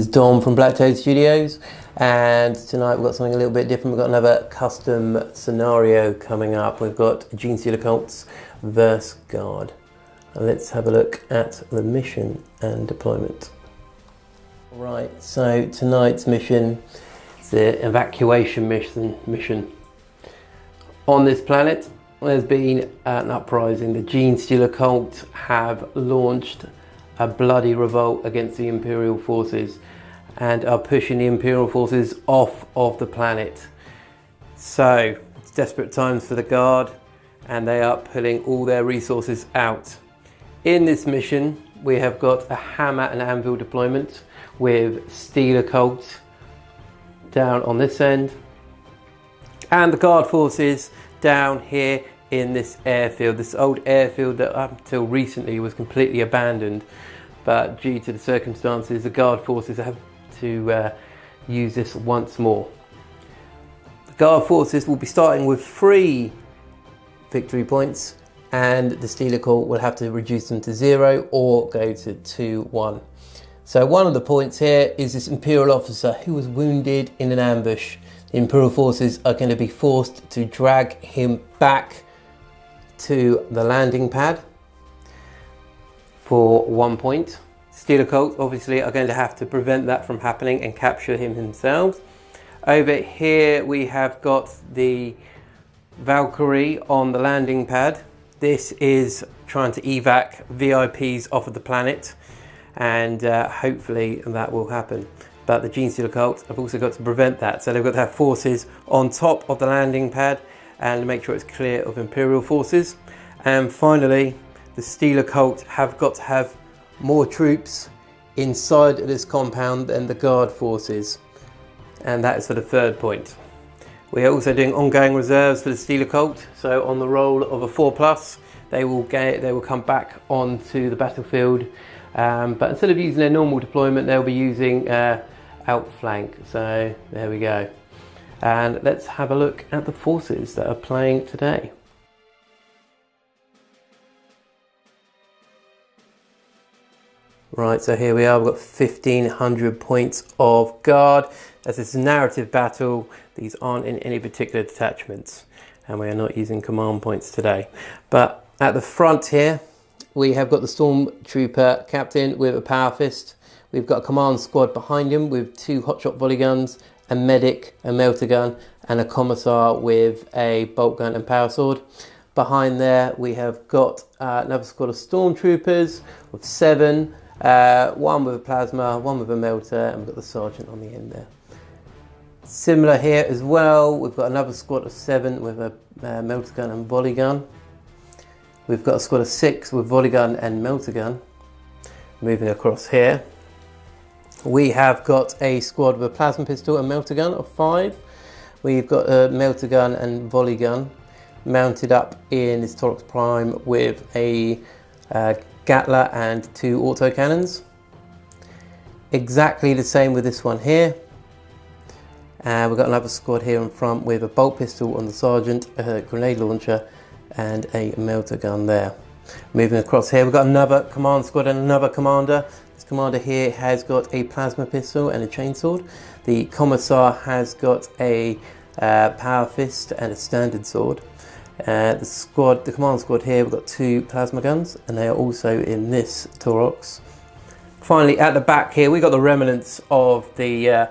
is Dom from BlackToad Studios, and tonight we've got something a little bit different. We've got another custom scenario coming up. We've got Genestealer Cults vs Guard. Let's have a look at the mission and deployment. Right, so tonight's mission is the evacuation mission. On this planet, there's been an uprising. The Genestealer Cult have launched a bloody revolt against the Imperial forces and are pushing the Imperial forces off of the planet. So it's desperate times for the Guard, and they are pulling all their resources out. In this mission, we have got a hammer and anvil deployment with Genestealer Cult down on this end, and the Guard forces down here in this airfield, this old airfield that up until recently was completely abandoned, but due to the circumstances, the Guard forces have to use this once more. The Guard forces will be starting with 3 victory points, and the Genestealer Cult will have to reduce them to 0 or go to 2-1. So one of the points here is this Imperial officer who was wounded in an ambush. The Imperial forces are going to be forced to drag him back to the landing pad for 1 point. Genestealer Cult obviously are going to have to prevent that from happening and capture him themselves. Over here we have got the Valkyrie on the landing pad. This is trying to evac VIPs off of the planet, and hopefully that will happen. But the Genestealer Cult have also got to prevent that, so they've got to have forces on top of the landing pad and make sure it's clear of Imperial forces. And finally, the Genestealer Cult have got to have more troops inside of this compound than the Guard forces, and that is for the 3rd point. We are also doing ongoing reserves for the Genestealer Cult, so on the roll of a 4+, they will come back onto the battlefield, but instead of using their normal deployment, they'll be using outflank. So there we go. And let's have a look at the forces that are playing today. Right, so here we are, we've got 1500 points of Guard. As it's a narrative battle, these aren't in any particular detachments, and we are not using command points today. But at the front here, we have got the Stormtrooper Captain with a Power Fist. We've got a command squad behind him with 2 hotshot volley guns, a medic, a melter gun, and a commissar with a bolt gun and power sword. Behind there, we have got another squad of Stormtroopers with 7, 1 with a plasma, 1 with a melter, and we've got the sergeant on the end there. Similar here as well, we've got another squad of 7 with a melter gun and volley gun. We've got a squad of 6 with volley gun and melter gun. Moving across here, we have got a squad with a plasma pistol and melter gun of 5. We've got a melter gun and volley gun mounted up in this Torx Prime with a Gatler and 2 autocannons. Exactly the same with this one here. We've got another squad here in front with a bolt pistol on the sergeant, a grenade launcher, and a melter gun there. Moving across here, we've got another command squad and another commander. This commander here has got a plasma pistol and a chainsword. The commissar has got a power fist and a standard sword. The command squad here, we've got 2 plasma guns, and they are also in this Torox. Finally, at the back here, we've got the remnants of the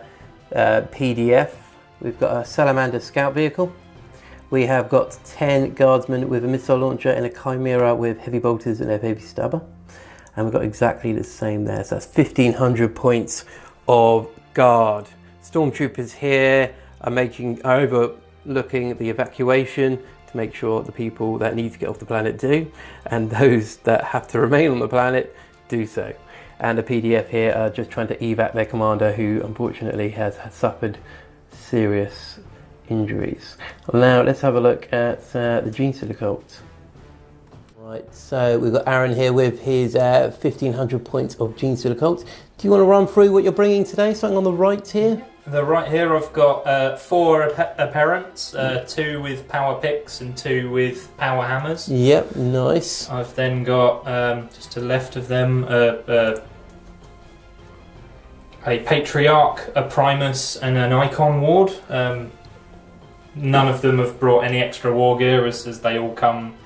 PDF. We've got a Salamander scout vehicle. We have got 10 guardsmen with a missile launcher and a Chimera with heavy bolters and a heavy stabber. And we've got exactly the same there. So that's 1500 points of Guard. Stormtroopers here are overlooking the evacuation to make sure the people that need to get off the planet do, and those that have to remain on the planet do so. And the PDF here are just trying to evac their commander, who unfortunately has suffered serious injuries. Now let's have a look at the Genestealer Cult. Right, so we've got Aaron here with his 1500 points of Genestealer Cult. Do you want to run through what you're bringing today? Starting on the right here. The right here, I've got 4 apparents, 2 with power picks and 2 with power hammers. Yep, nice. I've then got just to the left of them a Patriarch, a Primus, and an Icon Ward. None of them have brought any extra war gear, as they all come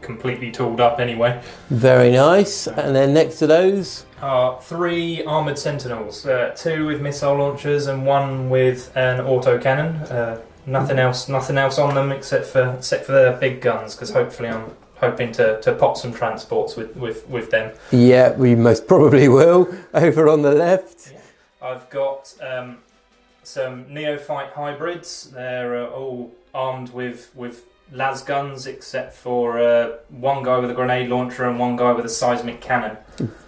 completely tooled up anyway. Very nice. And then next to those are 3 armoured sentinels, 2 with missile launchers and 1 with an autocannon. Nothing else on them except for the big guns, because hopefully I'm hoping to pop some transports with them. Yeah, we most probably will. Over on the left. Yeah. I've got some neophyte hybrids. They're all armed with las guns, except for one guy with a grenade launcher and one guy with a seismic cannon.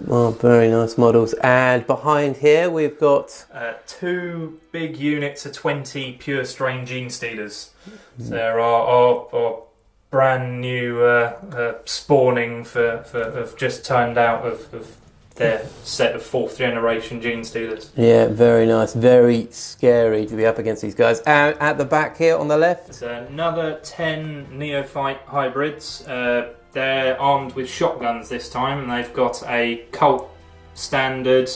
Oh, very nice models. And behind here we've got 2 big units of 20 pure strain Genestealers. So there are brand new spawning have just turned out of their set of 4th generation Genestealers. Yeah, very nice. Very scary to be up against these guys. And at the back here on the left, there's another 10 neophyte hybrids. They're armed with shotguns this time, and they've got a Cult standard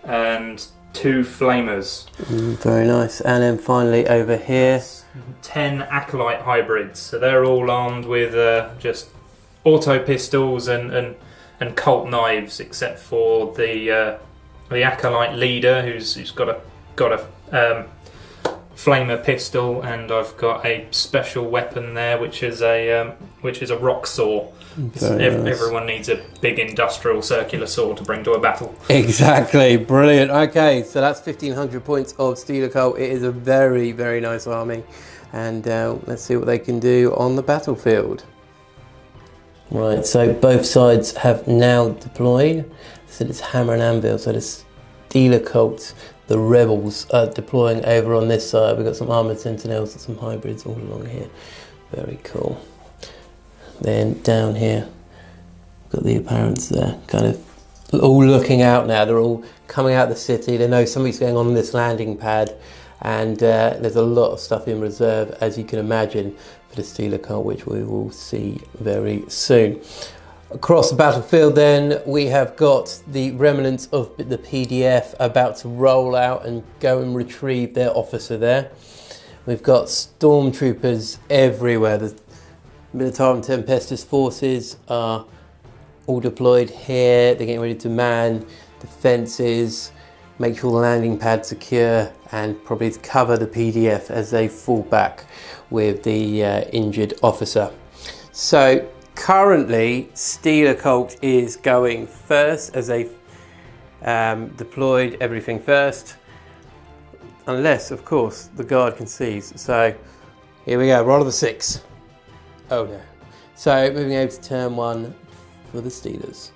and 2 flamers. Very nice. And then finally over here, 10 acolyte hybrids. So they're all armed with just auto pistols and Cult knives, except for the acolyte leader, who's got a flamer pistol, and I've got a special weapon there, which is a rock saw. Nice. Everyone needs a big industrial circular saw to bring to a battle. Exactly, brilliant. Okay, so that's 1,500 points of Genestealer Cult. It is a very, very nice army, and let's see what they can do on the battlefield. Right, so both sides have now deployed. So it's hammer and anvil. So the Genestealer Cult, the rebels, are deploying over on this side. We've got some armoured sentinels and some hybrids all along here. Very cool. Then down here, got the apparents there, kind of all looking out now. They're all coming out of the city. They know something's going on this landing pad, and there's a lot of stuff in reserve, as you can imagine, for the Genestealer Cult, which we will see very soon. Across the battlefield then, we have got the remnants of the PDF about to roll out and go and retrieve their officer there. We've got stormtroopers everywhere. The Militarum Tempestus forces are all deployed here. They're getting ready to man defences, make sure the landing pad's secure, and probably to cover the PDF as they fall back with the injured officer. So currently, Genestealer Cult is going first, as they've deployed everything first, unless, of course, the guard can seize. So here we go, roll of the 6. Oh no. So moving over to turn 1 for the Steelers.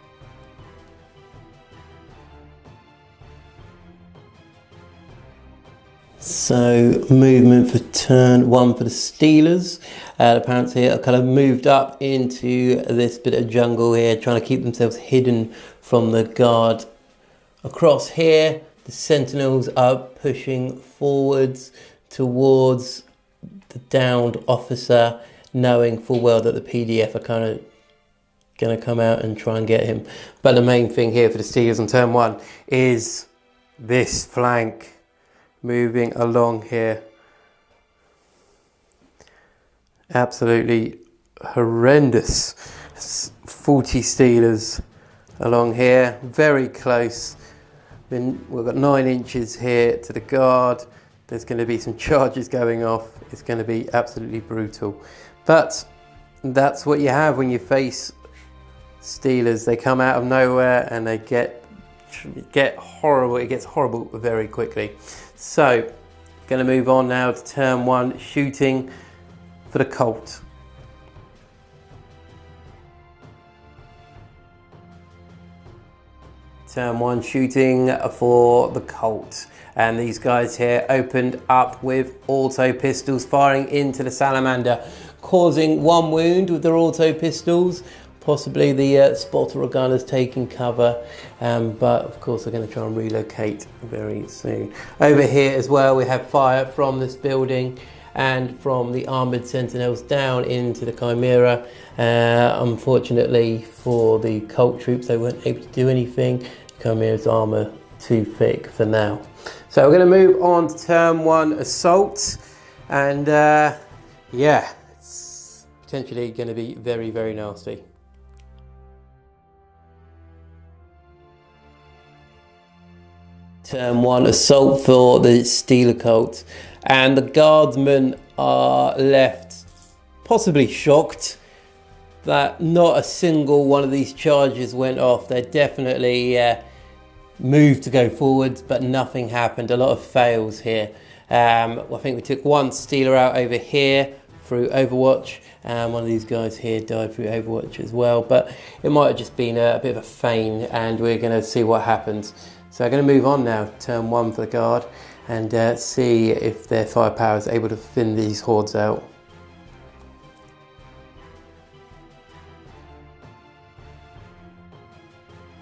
So movement for turn 1 for the Steelers. The parents here are kind of moved up into this bit of jungle here, trying to keep themselves hidden from the guard. Across here, the Sentinels are pushing forwards towards the downed officer, knowing full well that the PDF are kind of going to come out and try and get him. But the main thing here for the Steelers on turn 1 is this flank. Moving along here, absolutely horrendous. 40 Steelers along here, very close. Then we've got 9 inches here to the guard. There's going to be some charges going off. It's going to be absolutely brutal, but that's what you have when you face Steelers. They come out of nowhere and they get horrible. It gets horrible very quickly. So, going to move on now to turn 1, shooting for the Cult. Turn 1, shooting for the Cult. And these guys here opened up with auto pistols, firing into the Salamander, causing 1 wound with their auto pistols. Possibly the spotter or gunner's taking cover, but of course they're going to try and relocate very soon. Over here as well, we have fire from this building and from the armoured sentinels down into the Chimera. Unfortunately for the Cult troops, they weren't able to do anything. Chimera's armour too thick for now. So we're going to move on to turn 1 assault, and yeah, it's potentially going to be very, very nasty. Turn 1 assault for the Genestealer Cult, and the guardsmen are left possibly shocked that not a single one of these charges went off. They definitely moved to go forwards, but nothing happened. A lot of fails here. I think we took one Stealer out over here through Overwatch, and one of these guys here died through Overwatch as well, but it might have just been a bit of a feign, and we're going to see what happens. So I'm going to move on now, turn 1 for the guard, and see if their firepower is able to thin these hordes out.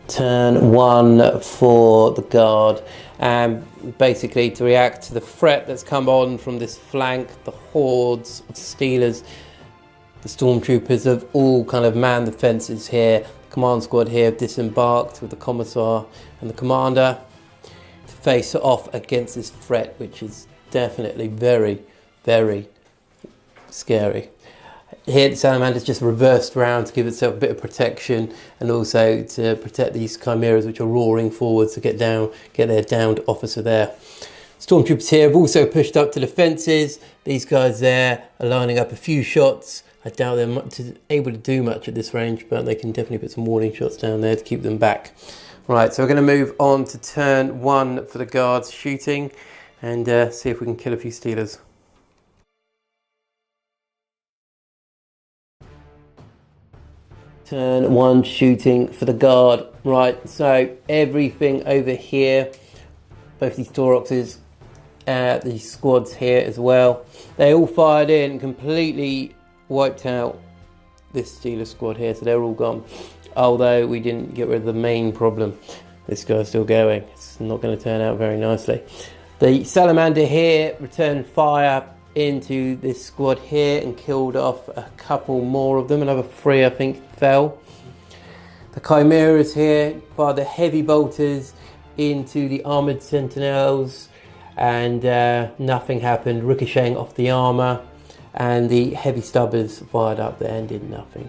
Turn 1 for the guard, and basically to react to the threat that's come on from this flank, the hordes of Stealers. The stormtroopers have all kind of manned the fences here. The command squad here have disembarked with the commissar and the commander to face off against this threat, which is definitely very, very scary. Here the Salamander's just reversed round to give itself a bit of protection, and also to protect these chimeras which are roaring forwards to get their downed officer there. Stormtroopers here have also pushed up to the fences. These guys there are lining up a few shots. I doubt they're able to do much at this range, but they can definitely put some warning shots down there to keep them back. Right, so we're going to move on to turn 1 for the guards shooting, and see if we can kill a few Stealers. Turn 1 shooting for the guard. Right, so everything over here, both these Tauroxes, these squads here as well, they all fired in and completely wiped out this Stealer squad here, so they're all gone. Although we didn't get rid of the main problem. This guy's still going. It's not going to turn out very nicely. The Salamander here returned fire into this squad here and killed off a couple more of them. Another 3 I think fell. The Chimeras here fired the heavy bolters into the armoured sentinels, and nothing happened, ricocheting off the armour, and the heavy stubbers fired up there and did nothing.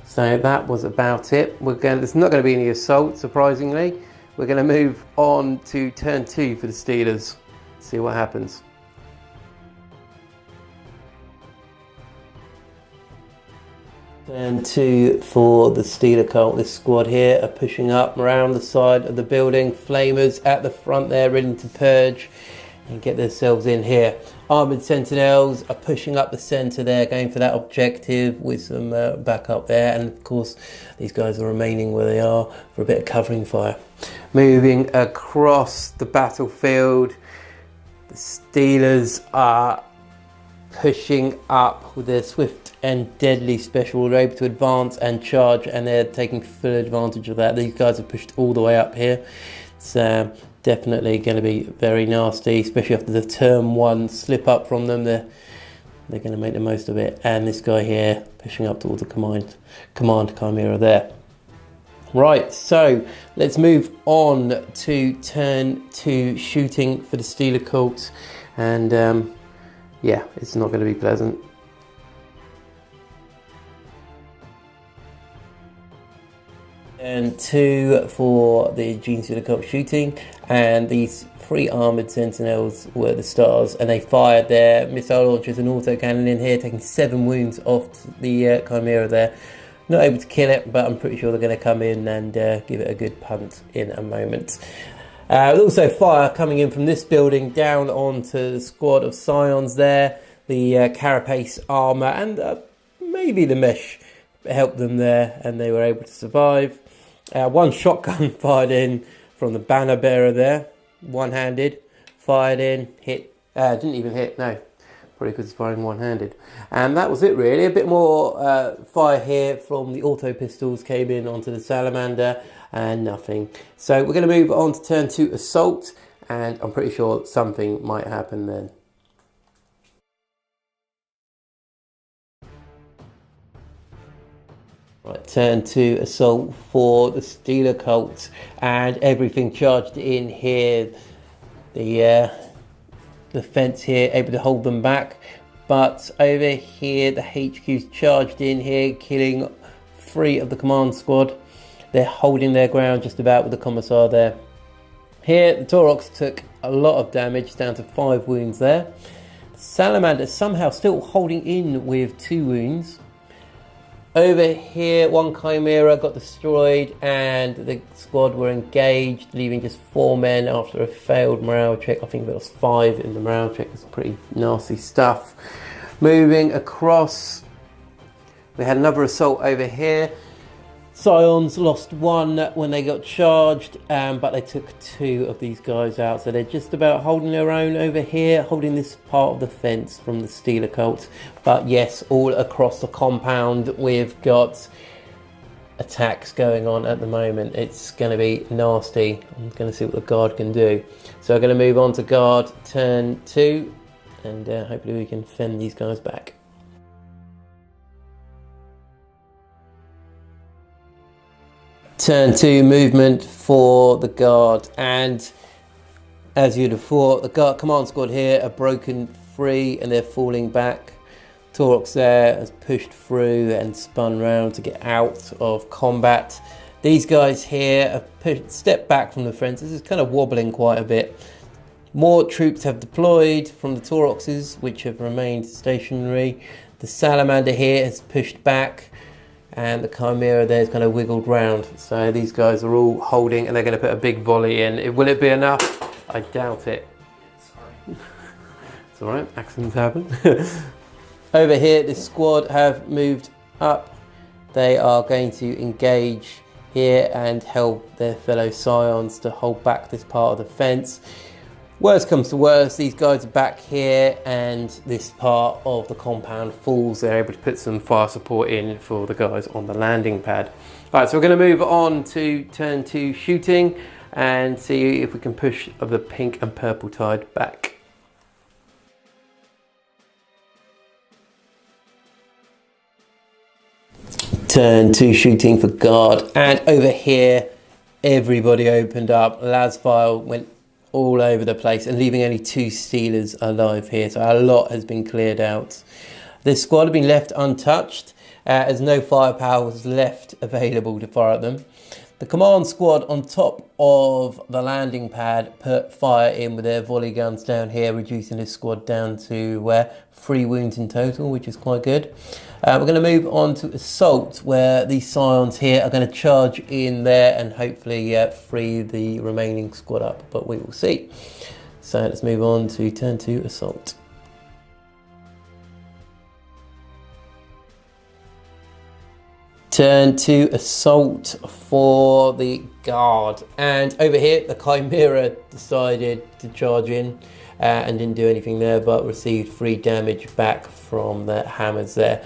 So that was about it. There's not going to be any assault, surprisingly. We're going to move on to turn 2 for the Stealers. See what happens. Turn 2 for the Genestealer Cult. This squad here are pushing up around the side of the building. Flamers at the front there, ready to purge and get themselves in here. Armoured Sentinels are pushing up the centre there, going for that objective with some backup there. And of course, these guys are remaining where they are for a bit of covering fire. Moving across the battlefield, the Stealers are pushing up with their swift and deadly special. They're able to advance and charge, and they're taking full advantage of that. These guys have pushed all the way up here. It's definitely going to be very nasty, especially after the turn 1 slip up from them. They're going to make the most of it. And this guy here pushing up towards the command chimera there. Right, so let's move on to turn 2 shooting for the Genestealer Cult, and yeah, it's not going to be pleasant. And 2 for the Genestealer Cult shooting, and these 3 armoured sentinels were the stars, and they fired their missile launchers and autocannon in here, taking 7 wounds off the chimera there. Not able to kill it, but I'm pretty sure they're going to come in and give it a good punt in a moment. There's also fire coming in from this building down onto the squad of Scions there. The carapace armour and maybe the mesh helped them there, and they were able to survive. 1 shotgun fired in from the banner bearer there, one-handed, fired in, hit, didn't even hit, no, probably because it's firing one-handed. And that was it really. A bit more fire here from the auto pistols came in onto the Salamander, and nothing. So we're going to move on to turn 2 assault, and I'm pretty sure something might happen then. Right, turn to assault for the Stealer Cult, and everything charged in here. The fence here able to hold them back, but over here the HQ's charged in here, killing 3 of the command squad. They're holding their ground just about with the commissar there. Here the Taurox took a lot of damage, down to 5 wounds there. Salamander somehow still holding in with 2 wounds. Over here, 1 Chimera got destroyed and the squad were engaged, leaving just 4 men after a failed morale check. I think there was 5 in the morale check. It's pretty nasty stuff. Moving across, we had another assault over here. Scions lost 1 when they got charged, but they took 2 of these guys out, so they're just about holding their own over here, holding this part of the fence from the Stealer Cult. But yes, all across the compound we've got attacks going on at the moment. It's going to be nasty. I'm going to see what the guard can do. So we're going to move on to guard turn 2, and hopefully we can fend these guys back. Turn 2 movement for the guard, and as you'd have thought, the guard command squad here are broken free and they're falling back. Taurox there has pushed through and spun round to get out of combat. These guys here have stepped back from the fences. It's kind of wobbling quite a bit. More troops have deployed from the Tauroxes, which have remained stationary. The Salamander here has pushed back, and the Chimera there's kind of wiggled round. So these guys are all holding, and they're going to put a big volley in. Will it be enough? I doubt it. Sorry. It's all right, accidents happen. Over here, this squad have moved up. They are going to engage here and help their fellow Scions to hold back this part of the fence. Worst comes to worst, these guys are back here and this part of the compound falls. They're able to put some fire support in for the guys on the landing pad. Alright, so we're going to move on to turn 2 shooting and see if we can push the pink and purple tide back. Turn 2 shooting for guard, and over here everybody opened up. Lasfile went all over the place and leaving only 2 Stealers alive here, so a lot has been cleared out. This squad have been left untouched as no firepower was left available to fire at them. The command squad on top of the landing pad put fire in with their volley guns down here, reducing this squad down to 3 wounds in total, which is quite good. We're going to move on to assault, where these Scions here are going to charge in there and hopefully free the remaining squad up, but we will see. So let's move on to turn 2 assault. Turn 2 assault for the guard, and over here the Chimera decided to charge in and didn't do anything there, but received 3 damage back from the hammers there.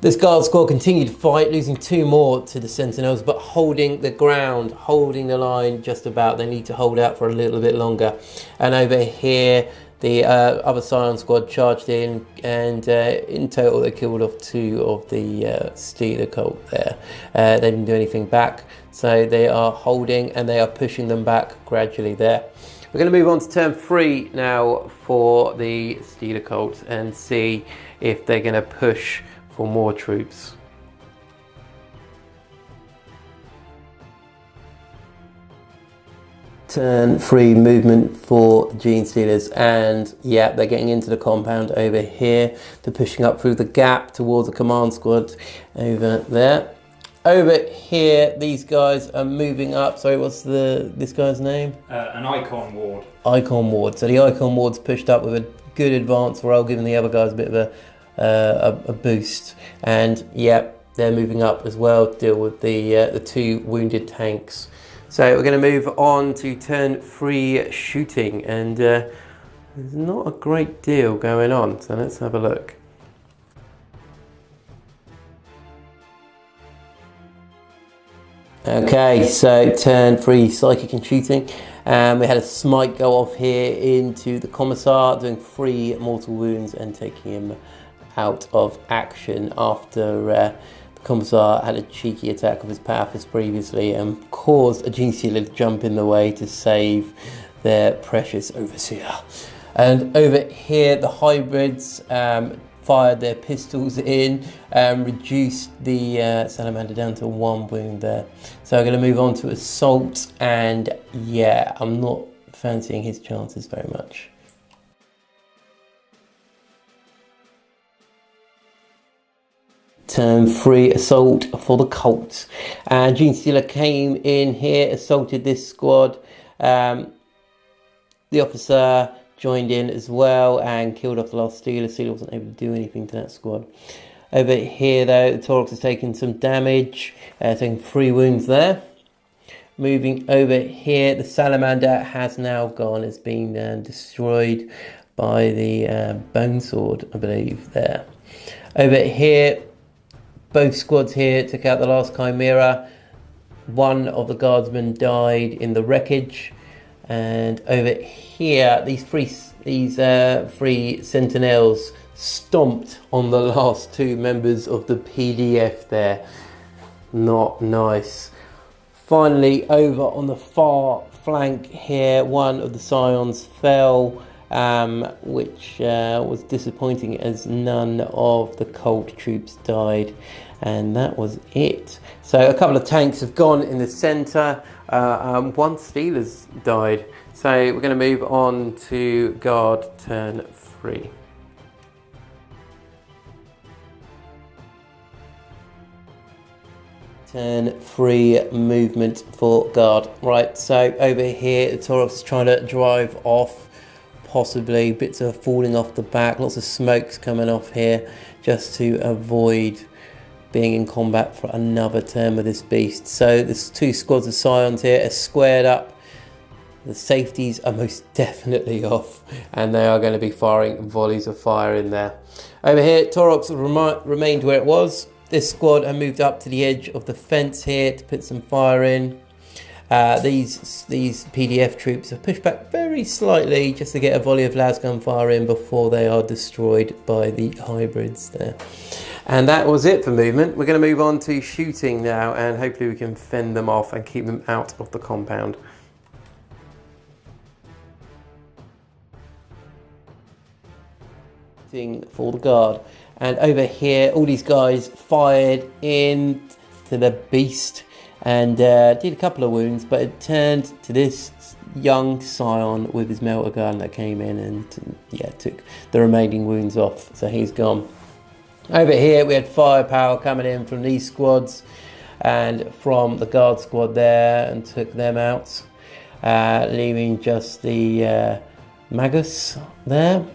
This guard squad continued to fight, losing 2 more to the Sentinels, but holding the ground, holding the line just about. They need to hold out for a little bit longer. And over here, the other Scion squad charged in, and in total they killed off 2 of the Stealer Cult there. They didn't do anything back, so they are holding and they are pushing them back gradually there. We're going to move on to turn 3 now for the Stealer Cult and see if they're going to push for more troops. Turn 3 movement for Genestealers, and yeah, they're getting into the compound over here. They're pushing up through the gap towards the command squad over there. Over here, these guys are moving up. Sorry, what's this guy's name? An Icon Ward. Icon Ward. So the Icon Ward's pushed up with a good advance roll, giving the other guys a bit of a boost. And yeah, they're moving up as well to deal with the 2 wounded tanks. So we're going to move on to turn 3 shooting, and there's not a great deal going on, so let's have a look. Okay, so turn 3 psychic and shooting, and we had a smite go off here into the commissar, doing 3 mortal wounds and taking him out of action after the Commissar had a cheeky attack of his power fist previously and caused a Genestealer to jump in the way to save their precious Overseer. And over here, the hybrids fired their pistols in and reduced the Salamander down to 1 wound there. So I'm going to move on to Assault, and yeah, I'm not fancying his chances very much. Turn 3 Assault for the Cult. And Genestealer came in here, assaulted this squad. The officer joined in as well and killed off the last Stealer. Stealer wasn't able to do anything to that squad. Over here though, the Taurox has taken some damage, taking 3 wounds there. Moving over here, the Salamander has now gone. It's been destroyed by the Bone Sword, I believe, there. Over here, both squads here took out the last Chimera. 1 of the guardsmen died in the wreckage. And over here, these three sentinels stomped on the last 2 members of the PDF there. Not nice. Finally, over on the far flank here, 1 of the Scions fell, which was disappointing as none of the Cult troops died. And that was it. So a couple of tanks have gone in the centre. 1 Stealer's died. So we're going to move on to Guard turn 3. Turn 3 movement for Guard. Right, so over here, the Taurox is trying to drive off, possibly bits are falling off the back, lots of smokes coming off here, just to avoid being in combat for another turn with this beast. So there's 2 squads of Scions here are squared up. The safeties are most definitely off, and they are going to be firing volleys of fire in there. Over here, Taurox remained where it was. This squad have moved up to the edge of the fence here to put some fire in. These PDF troops have pushed back very slightly just to get a volley of lasgun fire in before they are destroyed by the hybrids there. And that was it for movement. We're going to move on to shooting now, and hopefully we can fend them off and keep them out of the compound. For the Guard. And over here, all these guys fired in to the beast and did a couple of wounds, but it turned to this young Scion with his melter gun that came in and yeah, took the remaining wounds off, so he's gone. Over here we had firepower coming in from these squads and from the Guard squad there and took them out, leaving just the Magus there.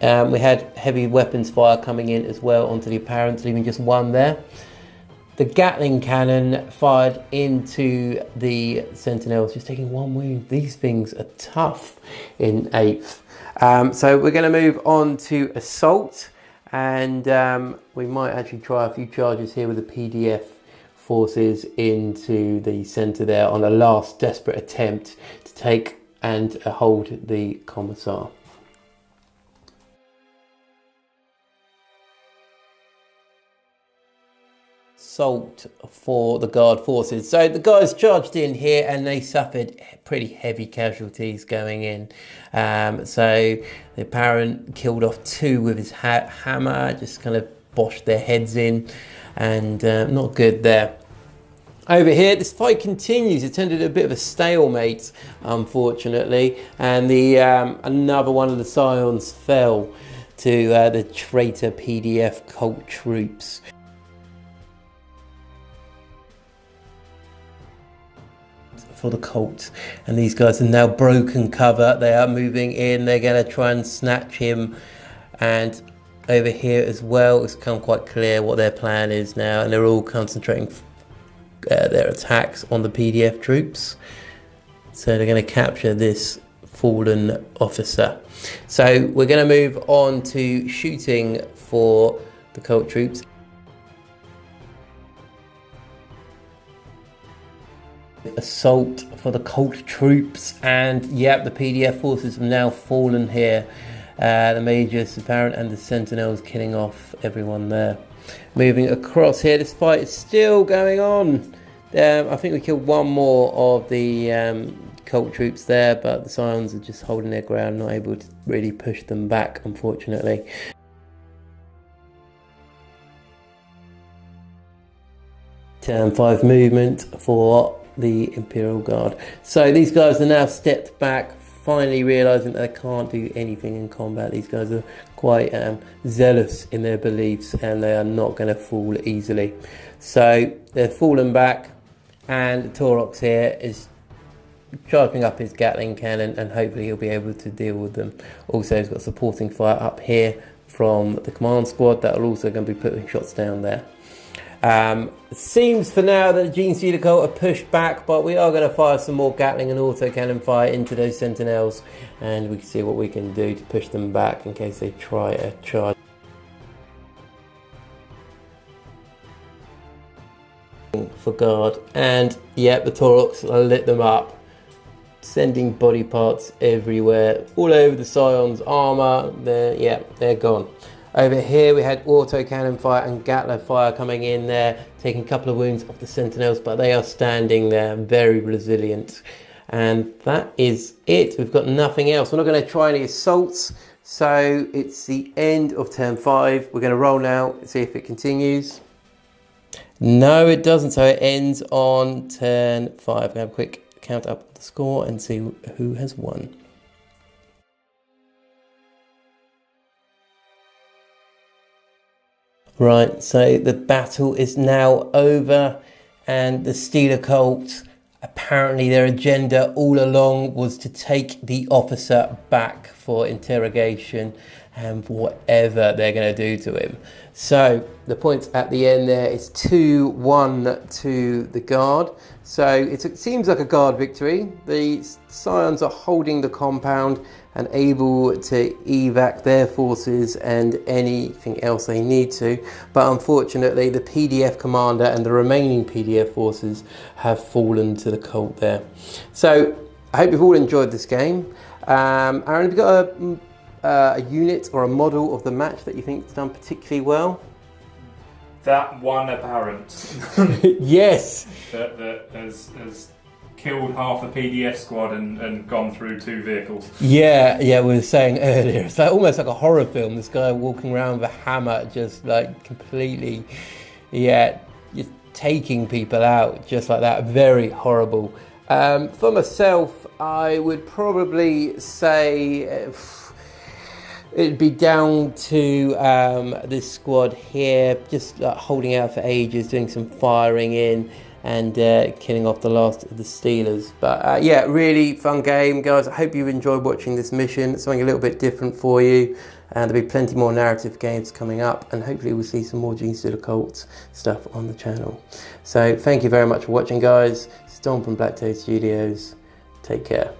We had heavy weapons fire coming in as well onto the Apparent, leaving just 1 there. The Gatling cannon fired into the Sentinels, just taking 1 wound. These things are tough in 8th. So we're going to move on to Assault, and we might actually try a few charges here with the PDF forces into the centre there on a last desperate attempt to take and hold the Commissar. Assault for the Guard forces. So the guys charged in here and they suffered pretty heavy casualties going in. So the Apparent killed off 2 with his hammer, just kind of boshed their heads in, and not good there. Over here, this fight continues. It turned into a bit of a stalemate, unfortunately, and the another one of the Scions fell to the traitor PDF Cult troops. For the Cult, and these guys have now broken cover. They are moving in. They're going to try and snatch him, and over here as well it's become quite clear what their plan is now, and they're all concentrating their attacks on the PDF troops. So they're going to capture this fallen officer. So we're going to move on to shooting for the Cult troops. Assault for the Cult troops, and yep, the PDF forces have now fallen here. The Magus, Apparent, and the Sentinels killing off everyone there. Moving across here, this fight is still going on. I think we killed one more of the cult troops there, but the Scions are just holding their ground, not able to really push them back, unfortunately. Turn 5 movement for the Imperial Guard. So these guys are now stepped back, finally realising that they can't do anything in combat. These guys are quite zealous in their beliefs, and they are not going to fall easily. So they're fallen back, and Taurox here is charging up his Gatling cannon, and hopefully he'll be able to deal with them. Also, he's got supporting fire up here from the command squad that are also going to be putting shots down there. It seems for now that the Genestealer Cult are pushed back, but we are going to fire some more Gatling and autocannon fire into those sentinels, and we can see what we can do to push them back in case they try a charge. For guard, and yeah, the Taurox lit them up, sending body parts everywhere, all over the Scions armor. They're gone. Over here we had autocannon fire and Gatler fire coming in there, taking a couple of wounds off the sentinels, but they are standing there, very resilient. And that is it. We've got nothing else. We're not going to try any assaults, so it's the end of turn 5. We're going to roll now and see if it continues. No, it doesn't, so it ends on turn 5. We're going to have a quick count up the score and see who has won. Right, so the battle is now over, and the Stealer Cult, apparently their agenda all along was to take the officer back for interrogation and for whatever they're going to do to him. So the points at the end there is 2-1 to the Guard. So it seems like a Guard victory. The Scions are holding the compound and able to evac their forces and anything else they need to. But unfortunately, the PDF commander and the remaining PDF forces have fallen to the cult there. So I hope you've all enjoyed this game. Aaron, have you got a unit or a model of the match that you think has done particularly well? That one apparent. Yes. that has killed half a PDF squad and gone through 2 vehicles. Yeah, we were saying earlier, it's like almost like a horror film. This guy walking around with a hammer, just like completely, just taking people out just like that. Very horrible. For myself, I would probably say it'd be down to this squad here, just holding out for ages, doing some firing in, and killing off the last of the Steelers. But yeah, really fun game, guys. I hope you enjoyed watching this mission. It's something a little bit different for you, and there'll be plenty more narrative games coming up, and hopefully we'll see some more Genestealer Cult stuff on the channel. So thank you very much for watching, guys. It's Dom from BlackToad Studios. Take care.